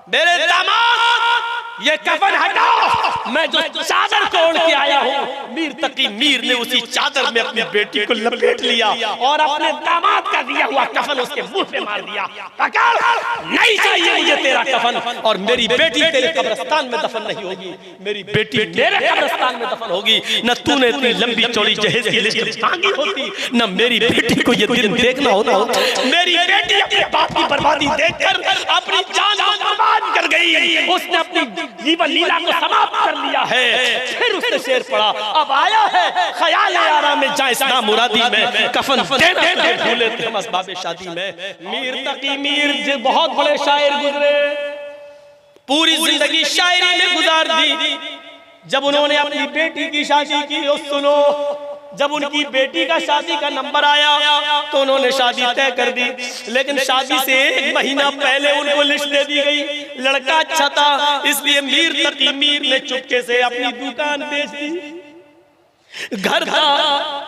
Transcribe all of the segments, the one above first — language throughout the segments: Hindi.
मेरे दामाद ये कफन हटाओ, मैं जो चादर को ओढ़ के आया हूँ। मीर तकी मीर ने उसी चादर में अपनी बेटी को लपेट लिया और अपने दामाद का दिया हुआ कफन उसके मुंह पे मार दिया। नहीं चाहिए मुझे तेरा कफन, और मेरी बेटी तेरे कब्रिस्तान में दफन नहीं होगी, मेरी बेटी मेरे कब्रिस्तान में दफन होगी। न तूने इतनी लंबी चौड़ी जहेज की लिस्ट मांगी होती, न मेरी बेटी को ये दिन देखना होता। मेरी बेटी अपने बाप की बर्बादी देखकर अपनी जान को बर्बाद कर गई, उसने अपनी जीवन लीला को समाप्त कर लिया है। फिर उसने शेर पढ़ा, अब आया है ख्याल आरा में जा इस नामुरादी में, कफन देना भूले थे हम असबाबे शादी में। मीर तकी मीर जो बहुत बड़े शायर गुजरे, पूरी जिंदगी शायरी में गुजार दी। जब उन्होंने अपनी बेटी की शादी की, सुनो, जब उनकी बेटी का शादी का नंबर आया तो उन्होंने शादी तय कर दी, लेकिन शादी से 1 महीना पहले उनको लिस्ट दे दी गई। लड़का अच्छा था, इसलिए मीर तकी मीर ने चुपके से अपनी दुकान बेच दी। घर था,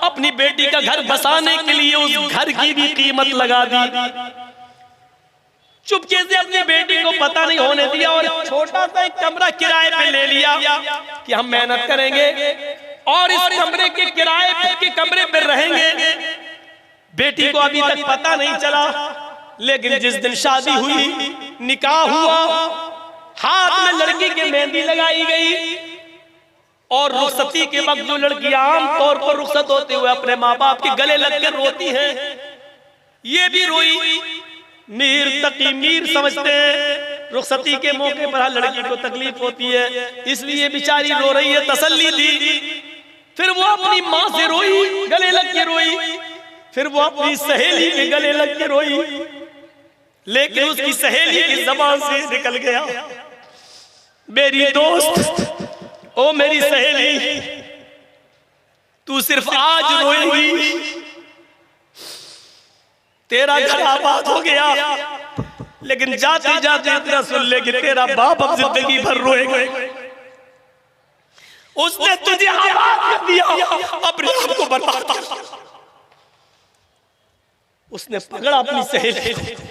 अपनी बेटी का घर बसाने के लिए उस घर की भी कीमत लगा दी। चुपके से अपनी बेटी को पता नहीं होने दिया और छोटा सा एक कमरा किराए पे ले लिया कि हम मेहनत करेंगे और इस कमरे के किराए के कमरे पर रहेंगे। बेटी को अभी तक पता नहीं चला, लेकिन जिस दिन शादी हुई, निकाह हुआ, हाथ में लड़की के मेहंदी लगाई गई और रुखसती के वक्त जो लड़कियां आम तौर पर रुखसत होते हुए अपने माँ बाप के गले लगकर रोती हैं, ये भी रोई। मीर तकी मीर समझते हैं रुखसती के मौके पर हर लड़की को तकलीफ होती है, इसलिए बेचारी रो रही है, तसल्ली दी। फिर वो अपनी माँ से रोई, गले लग के रोई, फिर वो अपनी सहेली के गले लग के रोई, लेकिन उसकी सहेली की ज़बान से निकल गया, मेरी दोस्त, ओ मेरी सहेली, तू सिर्फ आज रोएगी, तेरा घर आबाद हो गया, लेकिन जाते जाते इतना सुन ले कि तेरा बाप अब जिंदगी भर रोएगा। उसने तुझे आबाद कर दिया, अपने आप को बर्बाद कर दिया। उसने पकड़ा अपनी सहेली को,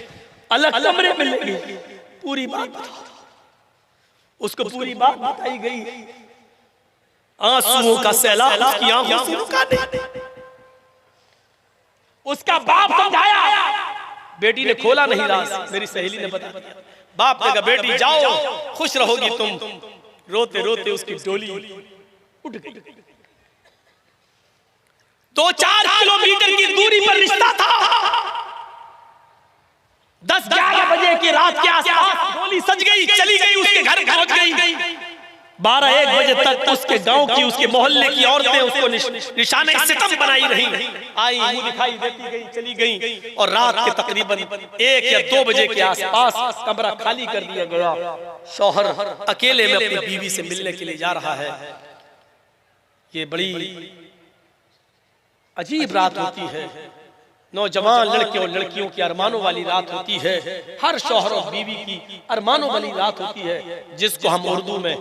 अलग कमरे में ले गई, पूरी बात बता, उसको पूरी बात बताई गई। आंसुओं का सैलाब उसकी आंखों से रुका नहीं। उसका बाप समझाया, बेटी ने खोला नहीं राज, मेरी सहेली ने बता दिया। बाप ने कहा, बेटी जाओ, खुश रहोगी तुम। रोते रोते उसकी डोली उठ गई। 2-4 किलोमीटर की दूरी पर रिश्ता था। 10-11 बजे की रात के आसपास डोली सज गई, चली गई, उसके घर पहुंच गई। 12-1 बजे तक उसके गांव की, उसके मोहल्ले की औरतें उसको निशाने सितम बनाई रही, आई, मुंह दिखाई देती गई, चली गई। और रात के तकरीबन 1 या 2 बजे के आसपास कमरा खाली कर दिया गया। शौहर अकेले में अपनी बीवी से मिलने के लिए जा रहा है। ये बड़ी अजीब रात होती है, नौजवान लड़के और लड़कियों की अरमानों वाली रात होती है। हर शौहर और बीवी की अरमानों वाली रात होती है, जिसको हम उर्दू में,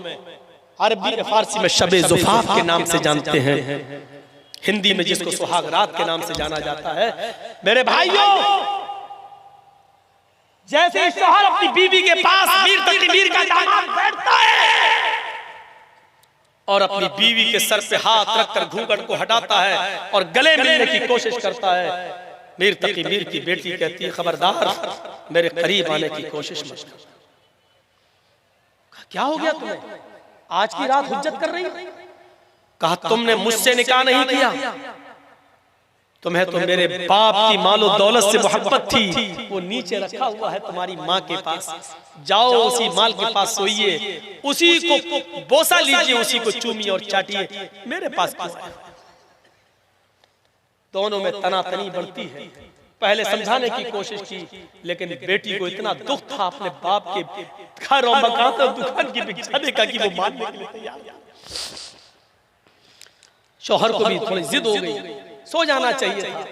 अरबी फारसी में शबे ज़ुफ़ाफ़ के नाम से जानते हैं, हिंदी में जिसको सुहाग रात के नाम से जाना जाता है। मेरे भाइयों, जैसे शौहर अपनी बीवी के पास मीर तकी मीर का दामाद बैठता है और अपनी बीवी के सर पे हाथ रखकर घूंघट को हटाता है और गले मिलने की कोशिश करता है, मीर तकी मीर की बेटी कहती है, खबरदार, मेरे करीब आने की कोशिश मत कर। क्या हो गया तुम्हें, आज की रात हुज्जत कर रही? कहा, तुमने मुझसे निकाह नहीं किया, तुम्हें तो मेरे बाप की मालो दौलत से मोहब्बत थी, वो नीचे रखा हुआ है तुम्हारी माँ के पास, जाओ उसी माल के पास सोइए, उसी को बोसा लीजिए, उसी को चूमिए और चाटिए, मेरे पास क्यों आए? दोनों में तनातनी बढ़ती है। पहले समझाने की कोशिश की, लेकिन बेटी को इतना दुख था अपने बाप के घर और मकान और दुकान की बिकजाने का कि वो मानने के लिए तैयार नहीं। शौहर को भी थोड़ी जिद हो गई, सो जाना चाहिए था,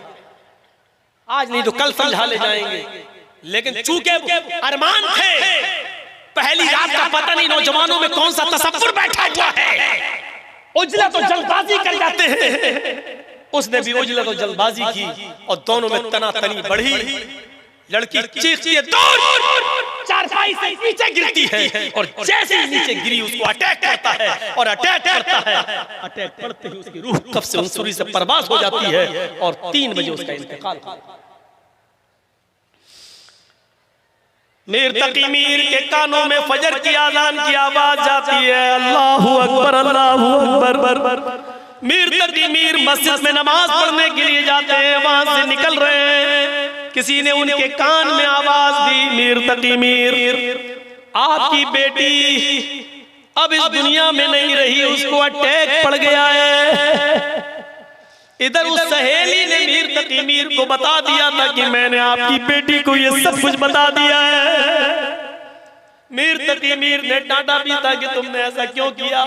आज नहीं तो कल समझा ले जाएंगे, लेकिन चूंकि अरमान थे, पहली रात का पता नहीं नौजवानों में कौन सा तसव्वुर बैठा हुआ है, उजला तो जल्दबाजी कर जाते हैं। उसने भी उजला तो जल्दबाजी की और दोनों में तनातनी बढ़ी। लड़की चीखती है, दूर चारपाई से नीचे गिरती है और जैसे ही नीचे गिरी उसको अटैक करता है और अटैक करता है। अटैक करते ही उसकी रूह कफ से अंसुरी से परवास हो जाती है और 3 बजे उसका इंतकाल होता है। मीर तकी मीर के कानों में फजर की आजान की आवाज जाती है, अल्लाहु अकबर अल्लाहु अकबर। मीर तकी मीर मस्जिद में नमाज पढ़ने के लिए जाते हैं, वहां से निकल रहे हैं, किसी ने उनके कान में आवाज दी, मीर तकी मीर आपकी बेटी अब इस दुनिया में नहीं रही, उसको अटैक पड़ गया है। इधर उस सहेली ने मीर तकी मीर को बता दिया था कि मैंने आपकी बेटी को ये सब कुछ बता दिया है। मीर तकी मीर ने डांटा भी था कि तुमने ऐसा क्यों किया।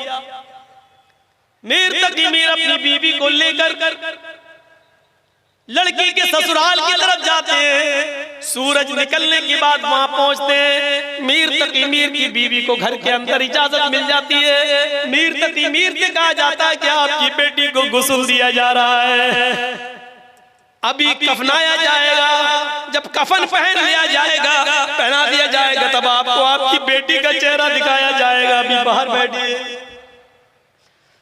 मीर तकी मीर अपनी बीवी को लेकर लड़की के ससुराल की तरफ जाते हैं। सूरज निकलने के बाद वहां पहुंचते हैं। मीर तकी मीर की बीवी को घर के अंदर इजाजत मिल जाती है। मीर तकी मीर से कहा जाता है कि आपकी बेटी को गुस्ल दिया जा रहा है, अभी कफनाया जाएगा, जब कफन पहन लिया जाएगा, पहना दिया जाएगा, तब आपको आपकी बेटी का चेहरा दिखाया जाएगा। अभी बाहर बैठिए।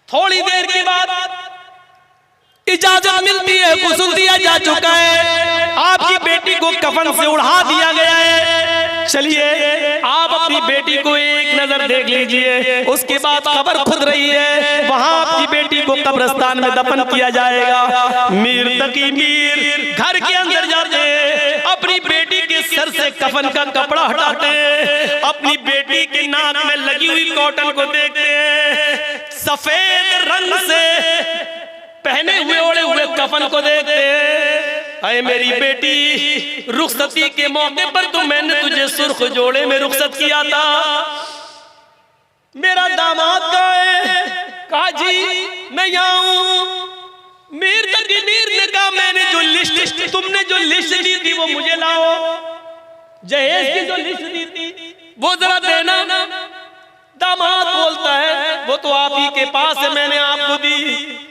थोड़ी देर के बाद इजाजत मिलती है, गुस्ल दिया जा चुका है, आपकी बेटी को कफन से उड़ा दिया गया है। चलिए आप अपनी बेटी को एक नजर देख लीजिए। उसके बाद कब्र खुद रही है, वहां आपकी बेटी को कब्रिस्तान में दफन किया जाएगा। मीर तकी मीर घर के अंदर जाते हैं, अपनी बेटी के सर से कफन का कपड़ा हटाते हैं, अपनी बेटी के नाक में लगी हुई कॉटन को देखते हैं, सफेद रंग से पहने हुए ओढ़े हुए कफन को देखते हैं। अरे मेरी बेटी, रुखसती के मौके पर तो मैंने तुझे सुर्ख जोड़े में रुखसत किया था, मेरा दामाद कहाँ है? कहा जी मैं यहाँ हूँ। मीर तकी मीर ने कहा मैंने जो लिस्ट तुमने जो लिस्ट दी थी वो मुझे लाओ, जहेज की जो लिस्ट दी थी वो जरा देना। दामाद बोलता है वो तो आप ही के पास है, मैंने आपको दी।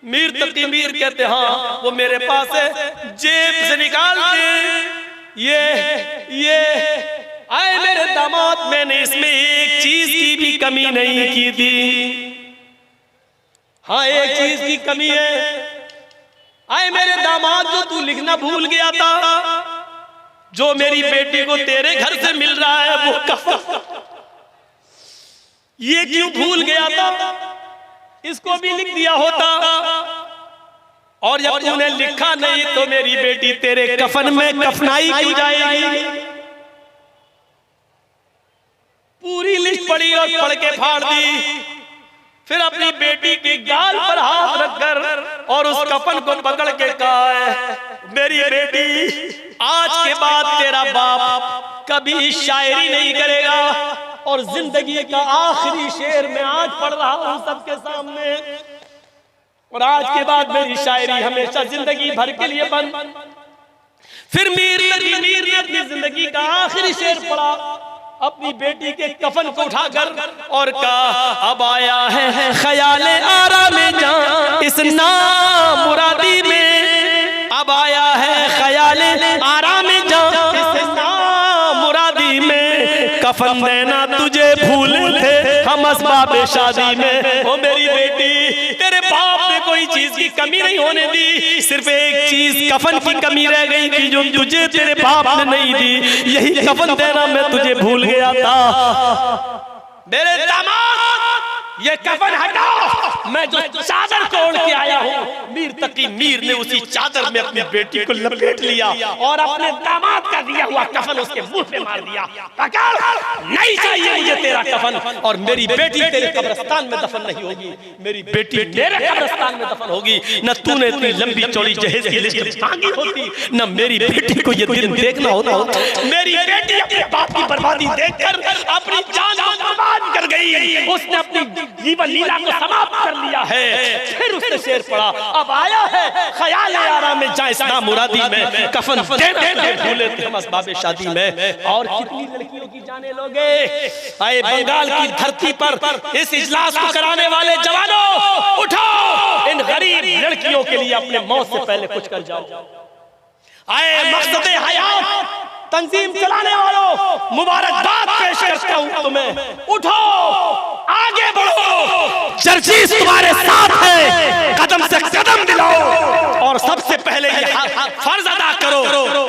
मीर तकी मीर कहते हाँ वो मेरे पास है। जेब से निकाल के ये आए मेरे दामाद, मैंने इसमें एक चीज की भी कमी नहीं की थी। हाँ एक चीज की कमी है। आए मेरे दामाद, जो तू लिखना भूल गया था, जो मेरी बेटी को तेरे घर से मिल रहा है वो कफन, ये क्यों भूल गया था? इसको भी लिख दिया होता। और जब तूने लिखा नहीं तो मेरी बेटी तेरे कफन में कफनाई क्यों जाएगी? पूरी लिस्ट पढ़ी और पढ़ के फाड़ दी। फिर अपनी बेटी के गाल पर हाथ रखकर और उस कफन को पकड़ के कहा है, मेरी बेटी आज के बाद तेरा बाप कभी शायरी नहीं करेगा, और जिंदगी का आखिरी शेर मैं आज पढ़ रहा हूं सबके सामने, और आज के बाद मेरी शायरी हमेशा जिंदगी भर के लिए बंद। फिर मीर तकी मीर ने अपनी जिंदगी का आखिरी शेर पढ़ा, अपनी बेटी के कफन को उठाकर और कहा, अब आया है ख्याले आराम जान इस नामुरादी में, अब आया है ख्याले आराम जान इस नामुरादी में, कफन देना तुझे भूल थे हम असबाब शादी में। ओ मेरी बेटी, तेरे बाप ने कोई चीज की कमी नहीं होने दी, सिर्फ एक चीज कफन की कमी रह गई थी जो तुझे तेरे बाप ने नहीं दी, यही कफन देना मैं तुझे भूल गया था। मेरे दामाद, ये कफन हटाओ, मैं जो चादर को ओढ़ के आया हूँ। मीर तकी मीर ने उसी चादर में अपनी बेटी को लपेट लिया और अपने दामाद का दिया हुआ कफन उसके मुंह पे मार दिया। नहीं चाहिए मुझे तेरा कफन, और मेरी बेटी तेरे कब्रिस्तान में दफन नहीं होगी, मेरी बेटी मेरे कब्रिस्तान में दफन होगी। न तूने इतनी लंबी चौड़ी जहेज की लिस्ट मांगी होती, न मेरी बेटी को ये दिन देखना होता। मेरी बेटी अपने बाप की बर्बादी देखकर अपनी जान को बर्बाद कर गई, उसने अपनी जीवन लीला को समाप्त कर लिया है। फिर उसने शेर पढ़ा, अब आया है ख्याल आराम में जा इस नामुरादी में, कफन देना भूले थे हम असबाब शादी में। और कितनी लड़कियों की जाने लोगे? आए बंगाल की धरती पर इस इजलास को कराने वाले जवानों, उठो, इन गरीब लड़कियों के लिए अपने मौत से पहले कुछ कर जाओ। आए मकसद हयात तंजीम चलाने वालों, मुबारकबाद पेश करता हूं तुम्हें। उठो, आगे बढ़ो, जर्जीस तुम्हारे साथ है, कदम से कदम मिलाओ और सबसे पहले ये फर्ज अदा करो,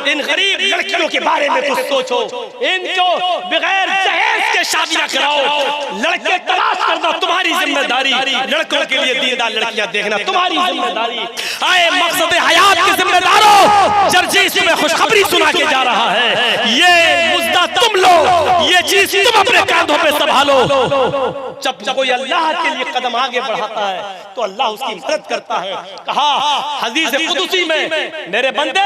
इन गरीब लड़कियों के बारे में कुछ सोचो, इनको बगैर दहेज के शादियां कराओ, लड़के तलाश करना तुम्हारी जिम्मेदारी, लड़कों के लिए दीनदार लड़कियां देखना तुम्हारी जिम्मेदारी। आए मकसद हयात के जिम्मेदारों, जर्जीस में खुशखबरी सुना के जा रहा है, ये मुद्दा तुम लो, ये चीज तुम अपने कांधों पे संभालो। जब कोई अल्लाह के लिए कदम आगे बढ़ाता है तो अल्लाह उसकी मदद करता है। कहा हदीस कुदसी में, मेरे बंदे,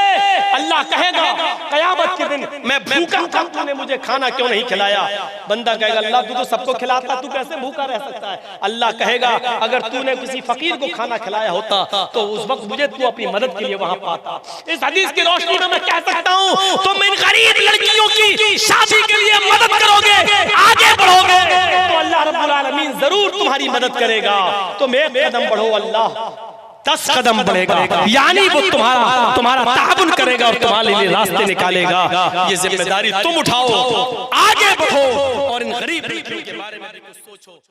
अल्लाह कहेगा कयामत के दिन, मैं भूखा था, तूने मुझे खाना क्यों नहीं खिलाया? बंदा कहेगा अल्लाह तू तो सबको खिलाता, तू कैसे भूखा रह सकता है? अल्लाह कहेगा अगर तूने किसी फकीर को खाना खिलाया होता तो उस वक्त मुझे तू अपनी मदद के लिए वहां पाता। इस हदीस की रोशनी में मैं कह सकता हूं, तुम इन गरीब लड़कियों की शादी के लिए मदद करोगे, आगे बढ़ोगे तो अल्लाह रब्बुल आलमीन जरूर तुम्हारी मदद करेगा। तुम एक कदम बढ़ो, अल्लाह 10 कदम बढ़ेगा, यानी वो तुम्हारा ताबुन करेगा और तुम्हारे लिए रास्ते निकालेगा। ये जिम्मेदारी तुम उठाओ, आगे बढ़ो और इन गरीब लड़कियों के बारे में सोचो।